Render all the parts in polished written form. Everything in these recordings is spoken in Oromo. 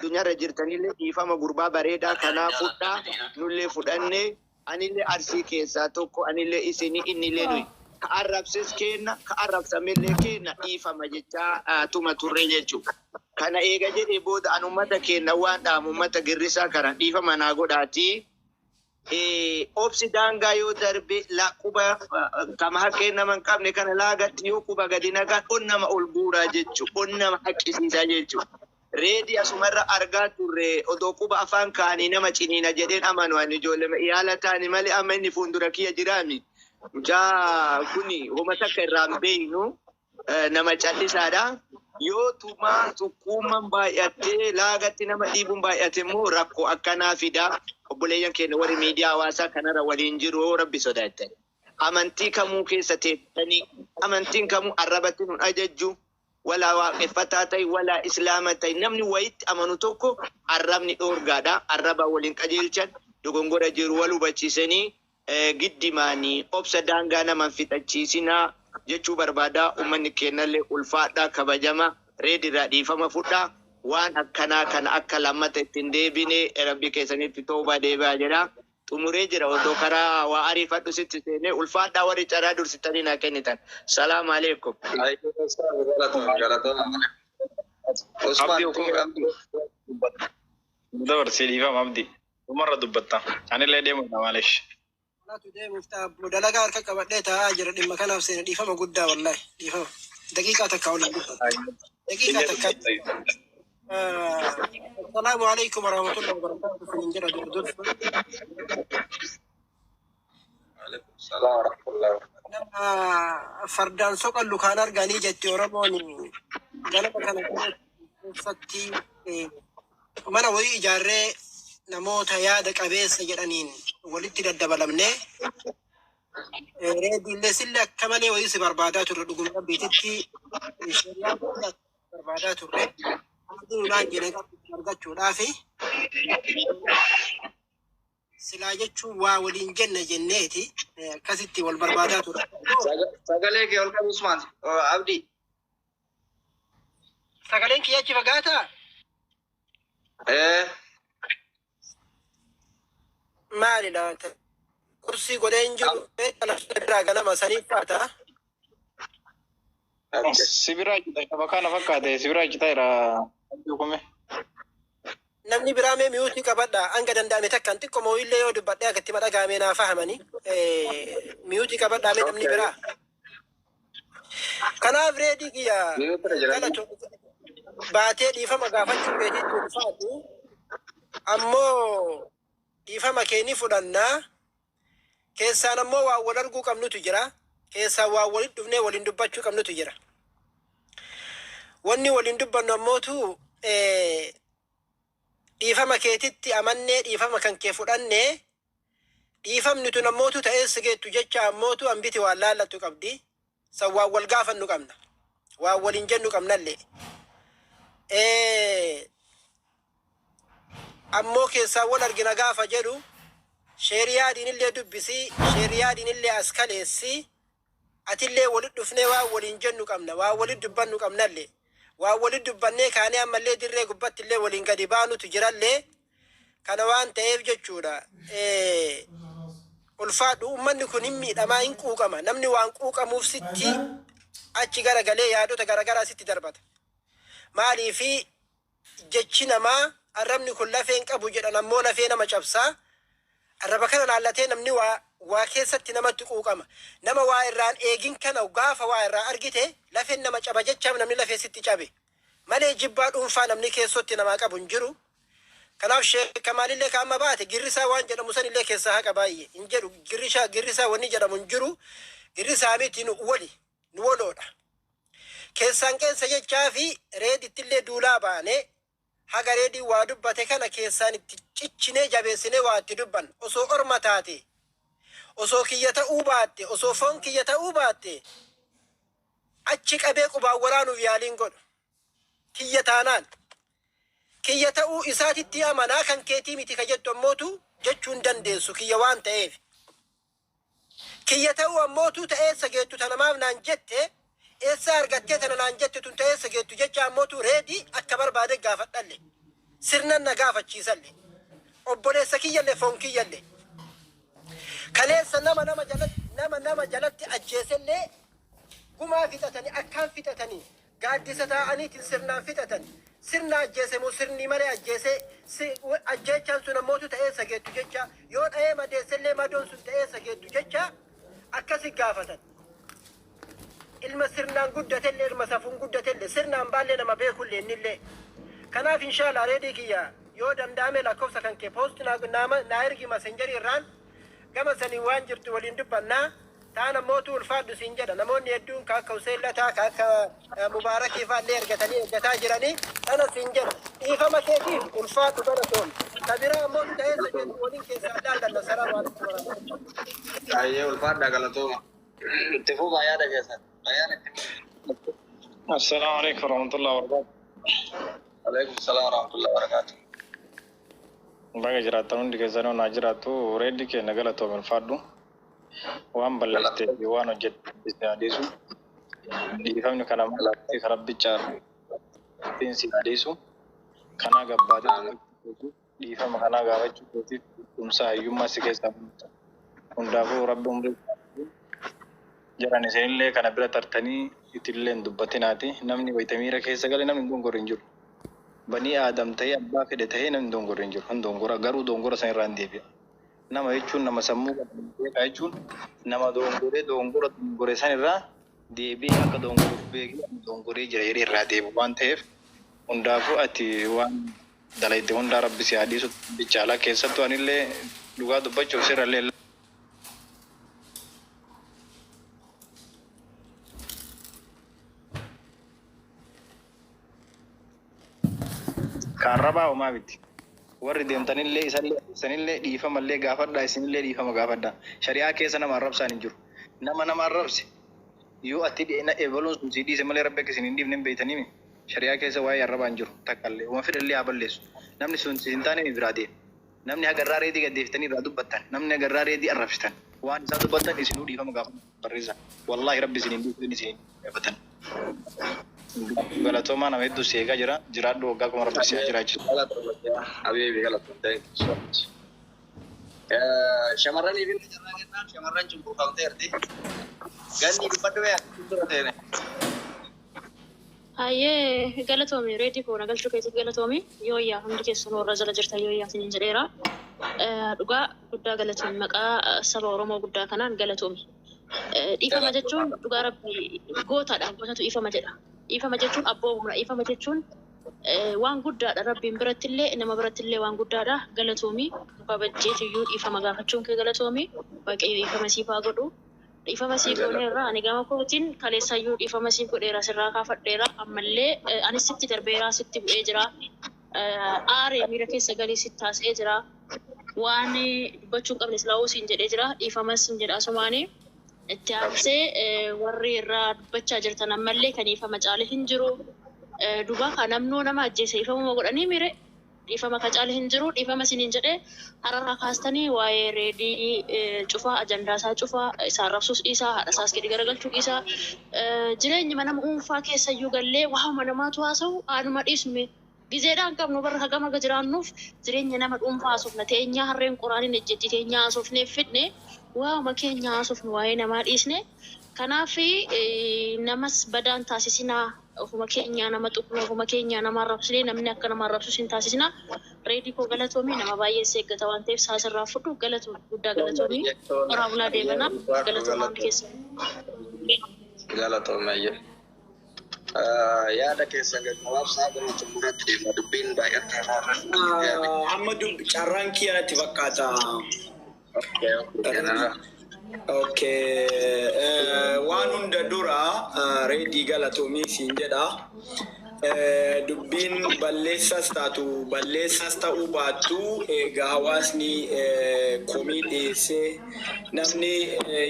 addunyaa irra jirtanillee dhiifama gurbaa bareedaa kanaa fudhaa nullee fudhanne anillee arsii keessaa tokko anillee isinii innillee nuyi ka arrabses kenna ka arrabsamillee kenna dhiifama jechaa tuma turre jechuudha. Kana eega jedhee booda an ummata kenna waan dhaamu ummata girrisaa kana dhiifama naa godhaatii. Obsi daangaa yoo darbe quba kama haqqee nama hin qabne kana laagatti yoo quba gadi nagaan on nama ol guuraa jechuudha. On nama haqqisiisaa jechuudha. Reedi asumarra argaa turre odoo quba afaan kaanii nama ciniina jedheen amanu ani ijoollee yaala taani malee amma inni fuuldura kiyya jiraami. Jaa kuni homa takka irraa hin beeknu nama callisaadha. Yoo tuma tukkuuman baay'attee laagatti nama dhiibuun baay'ate immoo rakkoo akkanaa fida. Obboleeyyan keenya warri miidiyaa hawaasaa kanarra waliin jiru rabbi sodaatan. Amantii kamuu keessa teessanii amantiin kamuu arrabatti nun ajajju walaa waaqeffataa ta'e walaa islaama ta'e namni wayitti amanu tokko arrabni dhoorgaadha. Arraba waliin qajeelchan dogongora jiru wal hubachiisanii giddimaanii obsa daangaa nama fixachiisinaa jechuu barbaada. Uummanni keenyallee ulfaadhaa kabajama reedirraa dhiifama fudhaa. Waan akkanaa kana akka lammata ittiin deebine rabbi keessanitti toobaa deebi'aa jedha. Xumuree jira odoo karaa waa ariifadhu sitti seenee ulfaadhaa warri caraa dursitanii naa kennitan. Salaamu alaikum. Dabarsii dhiifama abdii. Dhumarra dubbatta. Anillee deemudha maalish. Dalagaa harka qabadhee taa'aa jira dhimma kanaaf seena dhiifama guddaa wallaahi dhiifama. Daqiiqaa takka waliin dubbata. Daqiiqaa takka. السلام عليكم ورحمة الله وبركاته. في الإنجيل دول. عليكم السلام ورحمة الله وبركاته. لما فردان سوق اللوكان أرجعني جت يوربوني. قال كان فتي mana wayii ijaarree namoota yaada qabeessa jedhaniin walitti daddabalamne reediillee sille akka malee wayii si barbaadaa turre dhuguma biititti barbaadaa turre aduudhaan jedhee argachuudhaafi silaa jechuun waa waliin jenna jenneeti akkasitti wal barbaadaa turre. Sagalee kee ol qabu Usmaan Abdii. Sagaleen kiyya achi fagaataa? Maali laata? Kursi godheen jiru irraa ganama saniif faata. Sibiraa jita bakka fakkaate sibiraa jita irraa dhugume. Namni biraa mee miyuutii qabadha hanga danda'ame takkaan xiqqoo illee yoo dubbadhee akkatti madhagaamee naa fahamanii miyuutii qabadhaa mee namni biraa. Kanaaf reedii kiyya baatee dhiifama gaafachuu keetiitti ulfaatu ammoo dhiifama keenya fudhannaa keessaan ammoo waan wal arguu qabnutu jira keessaan waan walitti dhufnee waliin dubbachuu qabnutu jira wanni waliin dubbannu ammootu dhiifama keetitti amannee dhiifama kan kee fudhannee dhiifamni tun ammootu ta'ee sigeettu jecha ammootu hambiti waan laallattu qabdi san waan wal gaafannu qabna waan waliin jennu qabnallee ammoo keessaa wal argina gaafa jedhu sheeriyaadhiin illee dubbisi sheeriyaadhiin illee as kaleessi atillee walitti dhufnee waan waliin jennu qabna waan walitti dubbannu qabnallee waan walitti dubbannee kaanee ammallee dirree gubbatti illee waliin gadi baanutu jirallee kana waan ta'eef jechuudha ulfaadhu ummanni kun hin miidhamaa hin quuqama namni waan quuqamuuf sitti achi garagalee yaadota garagaraa sitti darbata maaliifi jechi namaa arrabni kun lafeen qabu jedhan ammoo lafee nama cabsaa arraba kana laallatee namni waa keessatti namatti quuqama nama waa irraan eegin kana gaafa waa irraa argite lafeen nama caba jechaaf namni lafee sitti cabe malee jibbaa dhuunfaa namni keessotti namaa qabu hin jiru kanaaf Sheekh Kamaalillee kaama baate girrisaa waan jedhamu sanillee keessaa haqa baay'ee hin jedhu girrisaa wanni jedhamu hin jiru girrisaa miti nu waloodha keessaan keessa jechaa fi reedittillee duulaa baane haga reedii waa dubbate kana keessaan itti ciccinee jabeessinee waa itti dubban osoo orma taate osoo kiyya ta'uu baatte osoo foon kiyya ta'uu baatte achi qabee qubaan waraanuuf yaaliin godhu kiyya taanaan kiyya ta'uu isaatitti amanaa kan keetii miti ka jettu ammootu jechuun dandeessu kiyya waan ta'eef kiyya ta'uu ammootu ta'ee sageettu tanamaaf naan jette eessa argattee tana naan jette tun ta'ee sageettu jecha ammootu reedii akka barbaade gaafadhalle sirna nagaafachiisalle obboleessa kiyyallee foon kiyyallee kaleessa nama jalatti ajjeesellee gumaa fixatanii akkaan fixatanii gaaddisa taa'aniitiin sirnaan fixatanii sirna ajjeese moo sirni malee ajjeese ajjeechaan sun ammootu ta'ee sageettu jecha yoo dha'ee madeessellee madoon sun ta'ee sageettu jecha akkasi gaafatan ilma sirnaan guddatellee ilma safuun guddatellee sirnaan baallee nama beekullee innillee kanaaf inshallah reedii kiyya yoo danda'ame lakkoofsa kan kee poost naa ergi masenjarii irraan gama sanii waan jirtu waliin dubbannaa taana mootu ulfaaddu siin jedha namoonni hedduun kaakka useellataa kaakka mubaarakii faallee ergatanii eeggataa jiranii tana siin jedha dhiifama keetiif ulfaaddu galatoon kabiraa mootu ta'ee sajeetu waliin keessaa daallanna salaamu alaikum warahmatullahi ayyee ulfaadha galatooma itti fufa yaada keessan assalaamu alaikum warahmatullahi wabarakatuh alaikum salaam warahmatullahi wabarakatuh baga jiraatan hundi keessan onaa jiraatu reeddi keenya galatooma ulfaaddu waan balleessite waan hojjette adeesu dhiifamni kana malaatti karabbicha fiinsi adeesu kana gabbaate dhiifama kana gaafachuu kootiif dhumsaa hiyyummaa si keessaa hundaafuu rabbi umrii jaran isinillee kana bira tartanii itillee dubbatinaati namni wayitamiira keessa gale namni dongora hin jiru banii aadam ta'ee abbaa fedhe ta'ee namni dongora hin jiru kan dongora garuu dongora san irraa hin deebi'a nama jechuun nama sammuu beekaa jechuun nama dongore san irraa deebi'ee akka dongoruuf beekee dongoree jira jedhee irraa deebi'u waan ta'eef hundaafuu ati waan dalayte hundaa rabbi si hadiisu bichaalaa keessattuu anillee dhugaa dubbachuuf sirrallee karrabaa umaa biti warri deemtanillee isanillee dhiifamallee gaafadhaa isinillee dhiifama gaafadhaa shari'aa keessa nama arrabsaan hin jiru nama arrabse yoo ati dheena ebaluun sun sii dhiise malee rabbi akka isin hin dhiifne hin beeytaniimi shari'aa keessa waa'ee arrabaa hin jiru takkallee uma fedhallee haa balleessu namni sun hin taane biraa deema namni agarraa reedii gaddeeftanii irraa dubbattan namni agarraa reedii arrabsitan waan isaa dubbattan isinuu dhiifama gaafadhaa barreessa wallaahi rabbi isin hin dhiifne isin gaafatan galatooma nama hedduu seegaa jiraadhu waggaa kuma rabbi siyaa jiraachisu habiibi galatoom ta'e shamarranii fi shamarran cunqurfamtee erti ganni dubbadhu beeyaa hayyee galatoomi reedii koo nagalchuu keessatti galatoomi yooyyaa hundi keessanuu warra jala jirtan yooyyaa siniin jedheera dhugaa guddaa galatoomi maqaa saba Oromoo guddaa kanaan galatoomi dhiifama jechuun dhugaa rabbi gootaadhaan gootatu dhiifama jedha dhiifama jechuun abboomudha dhiifama jechuun waan guddaadha rabbiin birattillee nama birattillee waan guddaadha galatoomi dhugaa bajjeetiyyuu dhiifama gaafachuun kee galatoomi waaqayyo dhiifama siif haa godhu dhiifama siif godheera ani gama kootiin kaleessayyuu dhiifama siif godheera sirraa kaafadheera ammallee anis sitti darbeeraa sitti bu'ee jira aaree miira keessa galii sitti taasisee jira waan dubbachuu qabnes laa'uu siin jedhee jira dhiifamas siin jedha asumaanii itti aansee warri irraa dubbachaa jirtan ammallee kan dhiifama caale hin jiru dhugaa kan namnoo nama ajjeese dhiifama godhanii mire dhiifama ka caale hin jiru dhiifama siniin jedhee hararraa kaastanii waa'ee reedii cufaa ajandaasaa cufaa isaan rabsuus isaa haadhasaas gadi garagalchuu isaa jireenyi mana dhuunfaa keessayyuu gallee waa'uma namaatu haasa'u aanuma dhiisnume gizeedhaan qabnu barra hagama jiraannuuf jireenya nama dhuunfaa haasofna teenyaa harreen quraaniin ejjetti teenyaa haasofneef fidne waa'uma keenya haasofnu waa'ee namaa dhiisne kanaaf namas badaan taasisinaa ofuma keenya nama xuqnu ofuma keenya nama arrabsine namni akka nama arrabsus hin taasisina reedii koo galatoomii nama baay'ee seeggata waan ta'eef saasirraa fudhu galatoo guddaa galatoomii qoraa bulaa deebanaa galatoomaa hundi keessa galatoomayye yaada keessa gabaabsaa gara xumuratti deema dubbiin baay'atee amma carraan kiyyaatti fakkaata. Okay. Waan hunda dura reedii galatoomii siin jedha. Dubbiin balleessas ta'uu baattu egaa hawaasni komii dhiyeessee namni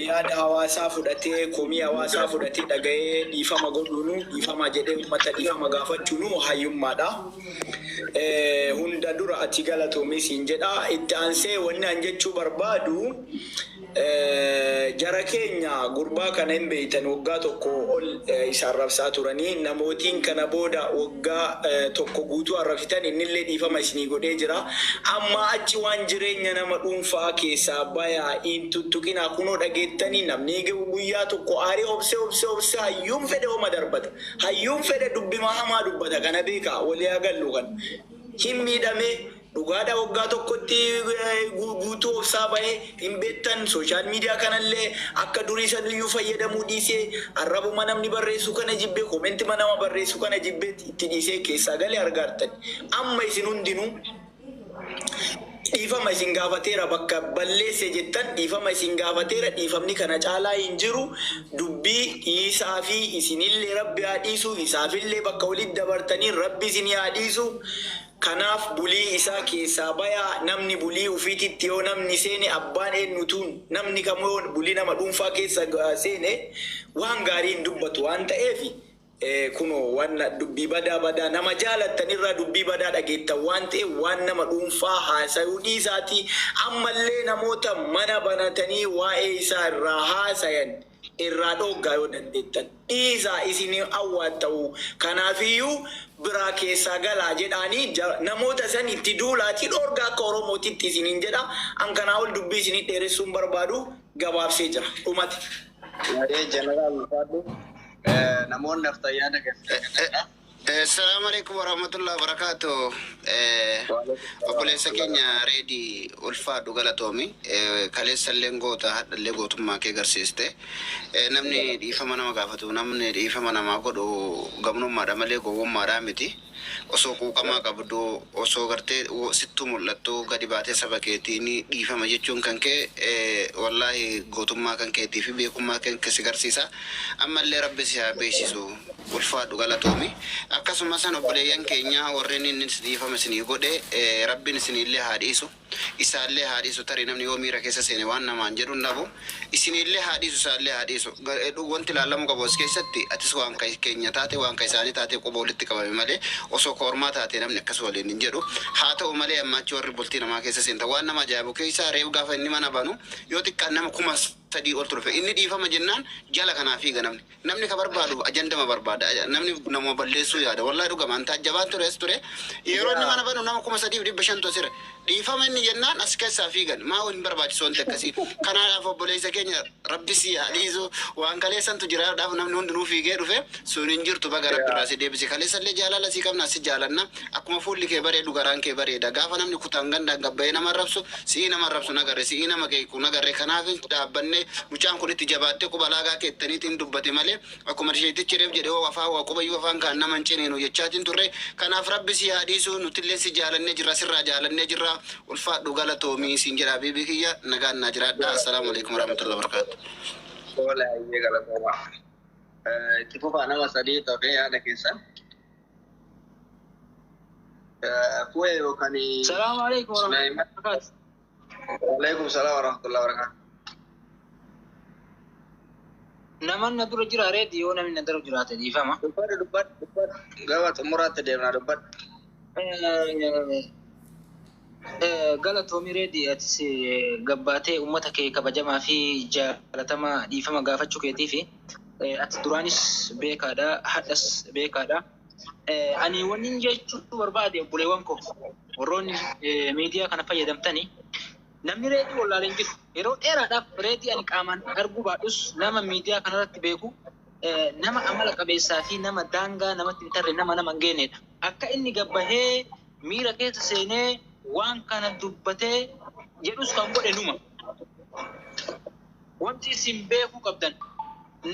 yaada hawaasaa fudhatee komii hawaasaa fudhatee dhaga'ee dhiifama godhuunu dhiifama jedhee uummata dhiifama gaafachuunu hayyummaadha. Hunda dura ati galatoomii siin jedha. Itti aansee wanni an jechuu barbaadu jara keenya gurbaa kana hin beeytan waggaa tokko ol isaan rabsaa turanii namootiin kana booda waggaa tokko guutuu arrabsitan innillee dhiifama isinii godhee jira. Amma achi waan jireenya nama dhuunfaa keessaa bayaa hin tuttuqinaa kunoo dhageettanii namni guyyaa tokko aarii obse hayyuun fedhe homa darbata. Hayyuun fedhe dubbima hamaa dubbata kana beekaa walii agallu kan hin miidhamee dhugaadha waggaa tokkotti guutuu obsaa bahee hin beektan sooshaal miidiyaa kanallee akka durii saniyyuu fayyadamuu dhiisee arrabuma namni barreessu kana jibbee koomentima nama barreessu kana jibbee itti dhiisee keessaa galee argaartan. Amma isin hundinuu dhiifama isin gaafateera bakka balleesse jettan dhiifama isin gaafateera dhiifamni kana caalaa hin jiru dubbii isaa fi isinillee rabbi haa dhiisu isaafillee bakka walitti dabartanii rabbi isin haa dhiisu. Kanaaf bulii isaa keessaa bayaa namni bulii ufiititti yoo namni seene abbaan eenyutuun namni kamuu bulii nama dhuunfaa keessa seene waan gaarii hin dubbatu waan ta'eef kunoo waan dubbii badaa nama jaalattanirraa dubbii badaa dhageettan waan ta'eef waan nama dhuunfaa haasayuu dhiisaati. Ammallee namoota mana banatanii waa'ee isaa irraa haasayan irraa dhoggaa yoo dandeettan dhiisaa isin awwaat ta'u. Kanaafiyyuu biraa keessaa galaa jedhaanii namoota san itti duulaati dhorgaa akka Oromootitti isiniin jedha. Ankanaa ol dubbii isinii dheeressuun barbaadu gabaabsee jira dhumate. Jeneraal Ulfaadhu namoonni aftayyaan agarsiisa. Assalamu alaikum warahmatullahi wabarakatuh. Obboleessa keenya Reedii Ulfaadhu galatoomi. Kaleessa illee goota hadhallee gootummaa kee agarsiiste. Namni dhiifama nama gaafatu namni dhiifama namaa godhu gamnummaadha malee gowwummaadhaa miti. Osoo quuqamaa qabdu osoo gartee sittuu mul'attu gadi baatee saba keetiin dhiifama jechuun kan kee wallahi gootummaa kan keetii fi beekummaa kan kee si agarsiisa. Ammallee rabbi si haa beeksisu. Ulfaadhu galatoomi. Akkasumas san obboleeyyan keenya warreen inni dhiifama isinii godhe rabbiin isinillee haa dhiisu. Isaallee haa dhiisu tarii namni yoo miira keessa seene waan namaan jedhu nabu isinillee haa dhiisu isaallee haa dhiisu. Wanti ilaalamuu qabu as keessatti atis waan keenya taate waan isaanii taate quba walitti qabame malee osoo kormaa taate namni akkas waliin hin jedhu. Haa ta'u malee ammaachi warri bultii namaa keessa seenta waan nama ajaa'ibu keessaa reefu gaafa inni mana banu yoo xiqqaan nama kuma sadii ol turfe inni dhiifama jennaan jala kanaa fiiga namni ka barbaadu ajandama barbaada namni nama balleessuu yaada wallahi dhugamaan taajjabaan ture yeroo inni mana banu nama 3,500 tosire dhiifama inni jennaan as keessaa fiigan maa hin barbaachisu wanti akkasii. Kanaaf obboleessa keenya rabbi si haa dhiisu waan kaleessantu jiraadhaaf namni hundinuu fiigee dhufe sun hin jirtu baga rabbi irraa si deebise. Kaleessallee jaalala si qabna si jaalanna akkuma fuulli kee bareedu garaan kee bareeda gaafa namni kutaan gandaan gabbayee nama rabsu si'ii nama rabsu nagarre si'ii nama keeku nagarre. Kanaaf dhaabbanne mucaan kun itti jabaattee quba laagaa keettaniitiin dubbate malee akkuma isheetichi reef jedhee wafaa waa qubayyuu afaan kaan nama hin ciniinu jechaatiin turre. Kanaaf rabbi si haa dhiisu nutillee si jaalannee jirra sirraa jaalannee jirra. Ulfaadhu galatoomii siin jedha bibi kiyya nagaan naa jiraadha. Assalaamu alaikum warahmatullahi wabarakatuh. Wala ayyee galatooma. Itti fufaa nama sadii ta'ee yaada keessan. Fu'ee yookaan Salaamu alaikum warahmatullahi wabarakatuh. Waalaikum salaam warahmatullahi wabarakatuh. Naman na dura jira Reedii yoo namni na dura jiraate dhiifama. Dubbadhu gaba xumuraatti deemnaa dubbadhu. Galatoomi Reedii atis gabbaatee uummata kee kabajamaa fi jaalatamaa dhiifama gaafachuu keetii fi ati duraanis beekaadha hadhas beekaadha. Ani wanni jechuu barbaade obboleewwan koo warroonni miidiyaa kana fayyadamtanii namni Reedii wallaalee hin jiru. Yeroo dheeraadhaaf Reedii ani qaamaan arguu baadhus nama miidiyaa kanarratti beeku nama amala qabeessaa fi nama daangaa namatti hin tarre nama hin geenyedha. Akka inni gabbahee miira keessa seenee waan kana dubbatee jedhus kan godhe numa. Wanti isin beekuu qabdan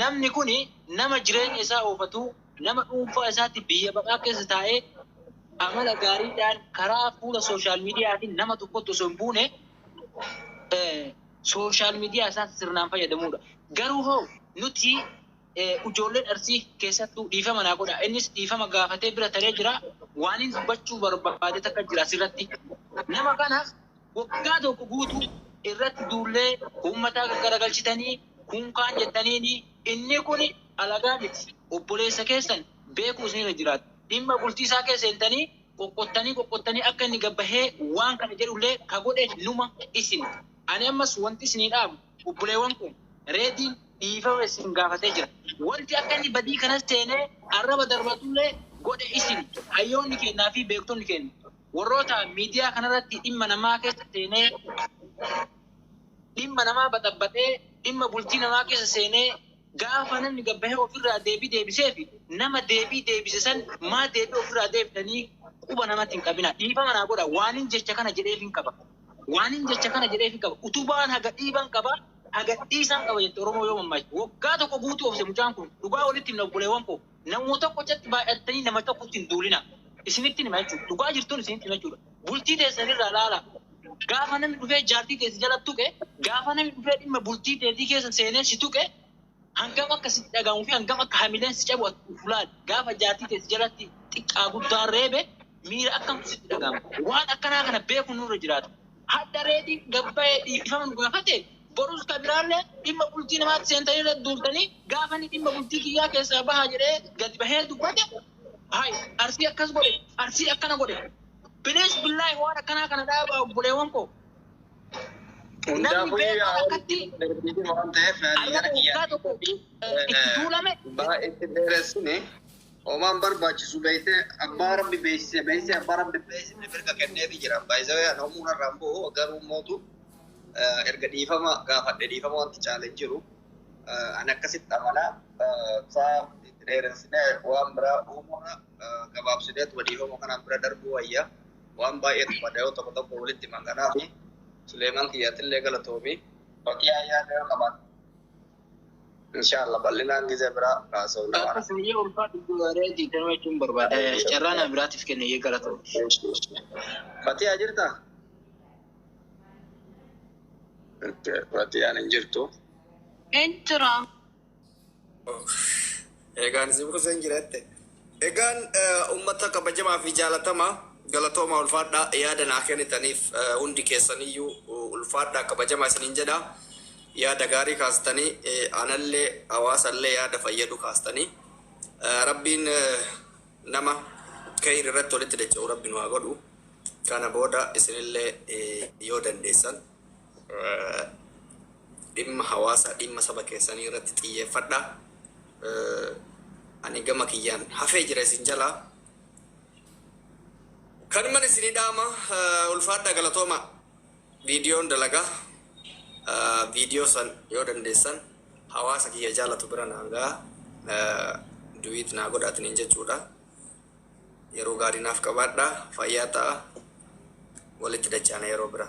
namni kuni nama jireenya isaa oofatu nama dhuunfaa isaatti biyya baqaa keessa taa'ee amala gaariidhaan karaa fuula sooshaal miidiyaatiin nama tokkotti osoo hin buune sooshaal miidiyaa isaatti sirnaan fayyadamuudha. Garuu hoo nuti ijoolleen Arsii keessattuu dhiifama naa godha. Innis dhiifama gaafatee bira taree jira. Waan inni dubbachuu barbaade takka jira asirratti. Nama kanaaf waggaa tokko guutuu irratti duullee uummataa garagalchitanii kunkaan jettaniini inni kun alagaa miti. Obboleessa keessan beekuu isinirra jiraatu. Dhimma bultii isaa keessa seentanii qoqqottanii akka inni gabbahee waan kana jedhullee ka godhe numa isin. Ani ammas wanti isinii dhaabu obboleewwan kun reediin dhiifama isin gaafatee jira. Wanti akka inni badii kanas seenee arraba darbatullee godhe isin hayyoonni kennaa fi beektonni kennu. Warroota miidiyaa kanarratti dhimma namaa keessa seenee dhimma namaa baxabbatee dhimma bultii namaa keessa seenee gaafa namni gabbahee ofirraa deebisee fi nama deebise san maa deebii ofirraa deebitanii quba namatti hin qabina. Dhiifama naa godha waanin jecha kana jedheef hin qaba. Waanin jecha kana jedheef hin qaba. Utubaan haga dhiiban qaba. Haga dhiisan qaba jette Oromoo yoo mammaachi. Waggaa tokko guutuu oofise mucaan kun dhugaa walitti himna obboleewwan koo. Namoota tokkochatti baay'atanii nama tokkotti hin duulina. Isinitti hima jechuudha. Dhugaa jirtuun isinitti hima jechuudha. Bultii teessanirraa laala. Gaafa namni dhufee jaartii teessi jala tuqe, gaafa namni dhufee dhimma bultii teessii keessa seenee si tuqe, hangam akka sitti dhagahamuu fi hangam akka hamileen si cabu fulaan gaafa jaartii teessi jalatti xiqqaa guddaan reebe miira akkam sitti dhagahama. Waan akkanaa kana beekuun nurra jiraata. Hadda reetii gabba'ee dhiifama nu gaafate borus kabiraallee dhimma bultii namaatti seentanii irratti duultanii gaafa inni dhimma bultii kiyyaa keessaa bahaa jedhee gadi bahee dubbate hai arsii akkas godhe arsii akkana godhe binees billaahi waan akkanaa kana dhaaba obboleewwan koo. Namni beekaa akkatti waan ta'eef gara kiyyaatti itti duulame baay'ee dheeressine homaan barbaachisu beeyte abbaa rabbi beeksise abbaa rabbi beeksise mirga kenneefi jira. Baay'isawee ana umuun irraan bu'u garuu mootu erga dhiifama gaafadhe dhiifama wanti caalee jiru ani akkasitti amanaa saa itti dheeressine waan biraa uumura gabaabsineetu dhiifama kanaan bira darbuu wayya waan baay'eetu badayoo tokko tokko walitti manganaa fi Suleeman kiyyaatillee galatoomi bakkii ayyaana yoo qaban inshallah bal'inaan gizee biraa kaasoo nama akkasuma ulfaatu reetii kana jechuun barbaada carraa biraatiif kenne galatoomi. Fatiyaa jirtaa? Fatiyaan hin jirtu. Entra. Egaan si buusan jiraatte. Egaan uummata kabajamaa fi jaalatamaa galatooma ulfaadhaa yaada naa kennitaniif hundi keessaniyyuu ulfaadhaa kabajamaa isiniin jedha. Yaada gaarii kaastanii anallee hawaasallee yaada fayyadu kaastanii rabbiin nama ka'ii irratti walitti dacha'u rabbiin waa godhu. Kana booda isinillee yoo dandeessan dhimma hawaasa dhimma saba keessanii irratti xiyyeeffadha. Ani gama kiyyaan hafee jira isin jalaa. Kanumaan isinii dhaama ulfaadhaa galatooma viidiyoon dalagaa viidiyoo san yoo dandeessan hawaasa kiyya jaalatu bira naangaa duwiit naa godhaatiniin jechuudha. Yeroo gaarii naaf qabaadhaa fayyaa ta'a walitti dachaana yeroo bira.